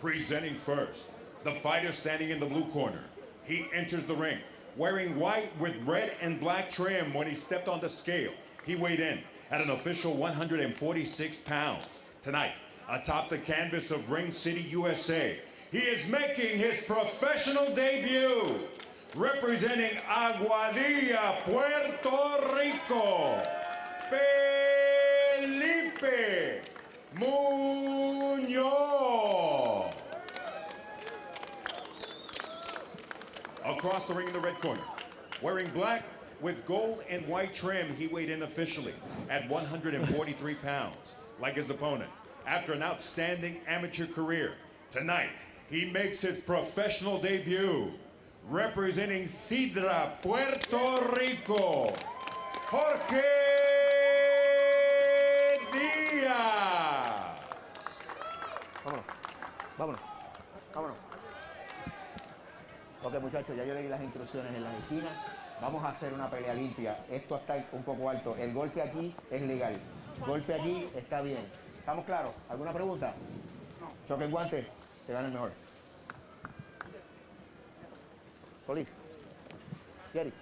Presenting first, the fighter standing in the blue corner. He enters the ring wearing white with red and black trim. When he stepped on the scale, he weighed in at an official 146 pounds. Tonight, atop the canvas of Ring City, USA, he is making his professional debut. Representing Aguadilla, Puerto Rico, Felipe Munoz. Across the ring in the red corner, wearing black with gold and white trim, he weighed in officially at 143 pounds. Like his opponent, after an outstanding amateur career, tonight he makes his professional debut. Representing Sidra, Puerto Rico, Jorge Diaz. Vámonos, vámonos, vámonos. Ok, muchachos, ya yo le di las instrucciones en las esquinas. Vamos a hacer una pelea limpia. Esto está un poco alto. El golpe aquí es legal. Golpe aquí está bien. ¿Estamos claros? ¿Alguna pregunta? No. Choque en guante, te gana el mejor. Solís. Jerry.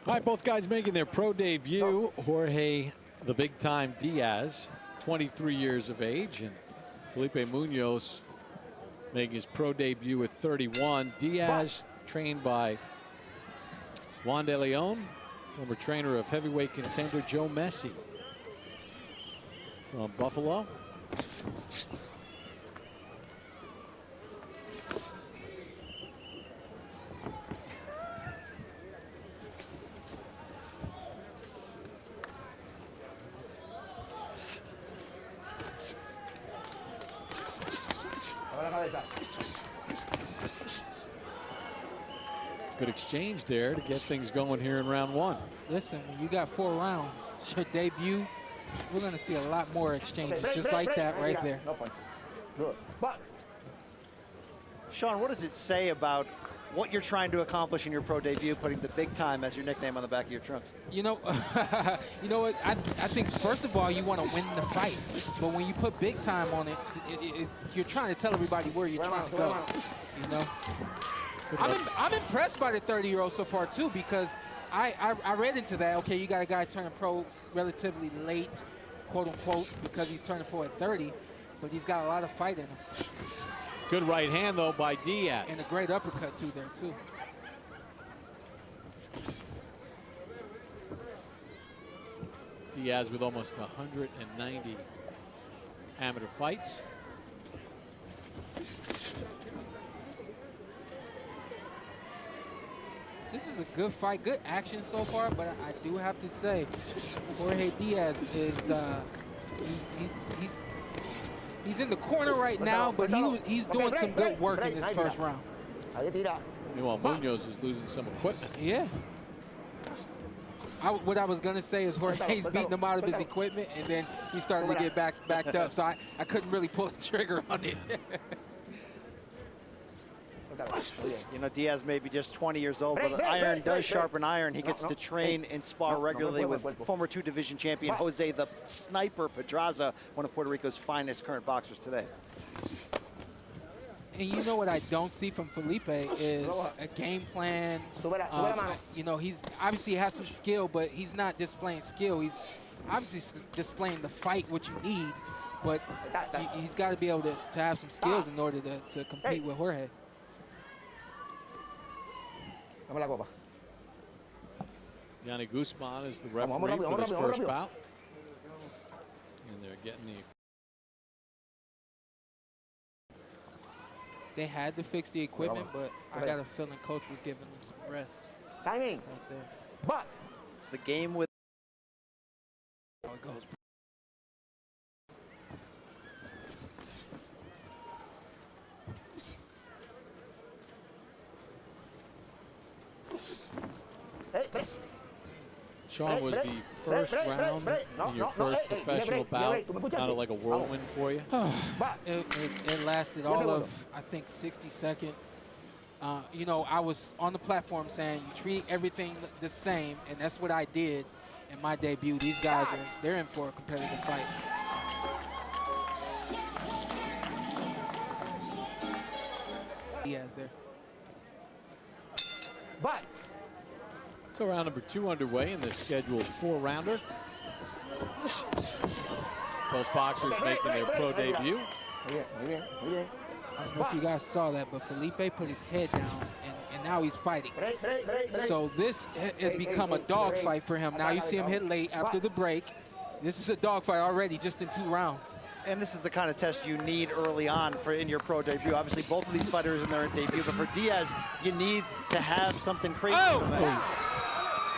All right, both guys making their pro debut. Jorge, the big-time Diaz, 23 years of age, and Felipe Munoz making his pro debut at 31. Diaz, trained by Juan de Leon, former trainer of heavyweight contender Joe Messi from Buffalo. Good exchange there to get things going here in round one. Listen, when you got 4 rounds, your debut, we're going to see a lot more exchanges, just like that right there. Good. Box. Sean, what does it say about what you're trying to accomplish in your pro debut, putting the big time as your nickname on the back of your trunks? You know, you know what? I think first of all, you want to win the fight, but when you put big time on it, you're trying to tell everybody where you're trying to go. You know, I'm impressed by the 30-year-old so far too, because I read into that. Okay, you got a guy turning pro relatively late, quote unquote, because he's turning pro at 30, but he's got a lot of fight in him. Good right hand, though, by Diaz. And a great uppercut, too, there, too. Diaz with almost 190 amateur fights. This is a good fight, good action so far, but I do have to say, Jorge Diaz is he's in the corner right now, but he's doing some good work in this first round. Meanwhile, Munoz is losing some equipment. Yeah. What I was going to say is Jorge's beating him out of his equipment, and then he's starting to get backed up, so I couldn't really pull the trigger on it. You know, Diaz may be just 20 years old, but iron does sharpen iron. He gets to train and spar regularly with former 2-division champion Jose the Sniper Pedraza, one of Puerto Rico's finest current boxers today. And you know what I don't see from Felipe is a game plan. You know, he's obviously has some skill, but he's not displaying skill. He's obviously displaying the fight, what you need, but he's got to be able to have some skills in order to compete with Jorge. Yanni Guzman is the referee for this first bout. And they're getting the... They had to fix the equipment, but I got a feeling coach was giving them some rest. Timing. Right there. But it's the game with... How it goes. Sean, was the first round in your first professional bout kind of like a whirlwind for you? It lasted all of, I think, 60 seconds. You know, I was on the platform saying you treat everything the same, and that's what I did in my debut. These guys they're in for a competitive fight. Diaz there. But So round number 2 underway in this scheduled 4-rounder. Both boxers making their pro debut. muy bien, muy bien, muy bien. I don't know if you guys saw that, but Felipe put his head down, and now he's fighting. So this has become a dogfight for him. Now you see him hit late after the break. This is a dogfight already, just in 2 rounds. And this is the kind of test you need early on in your pro debut. Obviously, both of these fighters in their debut, but for Diaz, you need to have something crazy. Oh!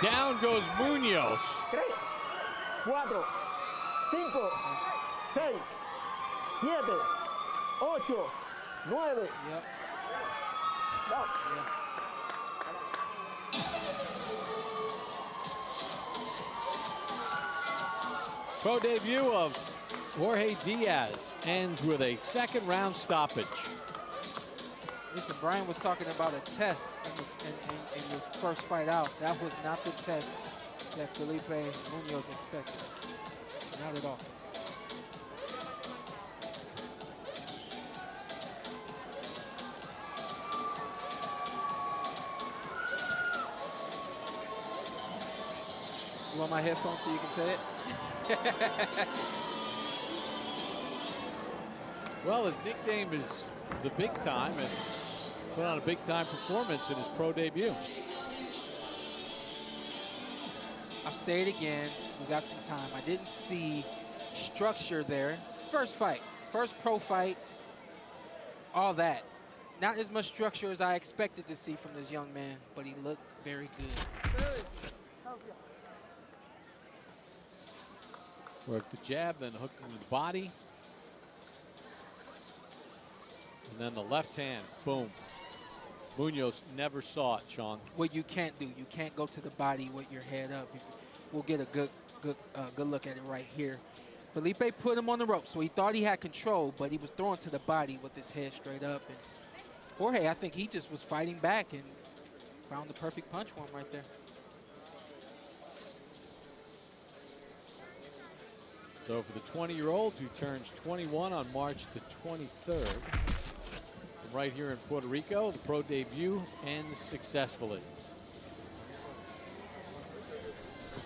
Down goes Munoz. 3, 4, 5, 6, 7, 8, 9. Yep. Go. Pro debut of Jorge Diaz ends with a 2nd-round stoppage. Listen, Brian was talking about a test in your first fight out. That was not the test that Felipe Munoz expected. Not at all. You want my headphones so you can say it? Well, his nickname is the Big Time, and put on a big-time performance in his pro debut. I'll say it again. We got some time. I didn't see structure there. First fight, first pro fight, all that. Not as much structure as I expected to see from this young man, but he looked very good. Worked the jab, then hooked into the body. And then the left hand, boom. Munoz never saw it, Sean. What you can't do, you can't go to the body with your head up. We'll get a good look at it right here. Felipe put him on the rope, so he thought he had control, but he was throwing to the body with his head straight up. And Jorge, I think he just was fighting back and found the perfect punch for him right there. So for the 20-year-old who turns 21 on March the 23rd, from right here in Puerto Rico, the pro debut ends successfully.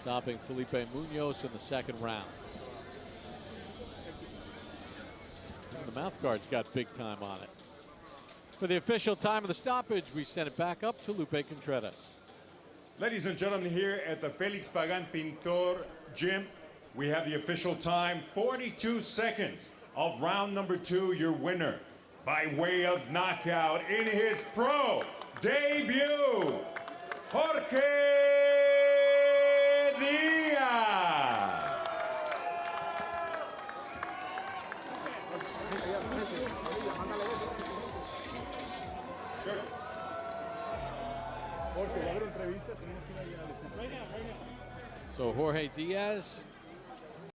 Stopping Felipe Munoz in the 2nd round. And the mouth guard's got big time on it. For the official time of the stoppage, we send it back up to Lupe Contreras. Ladies and gentlemen, here at the Felix Pagan Pintor Gym, we have the official time, 42 seconds of round number 2, your winner, by way of knockout in his pro debut, Jorge Diaz. So Jorge Diaz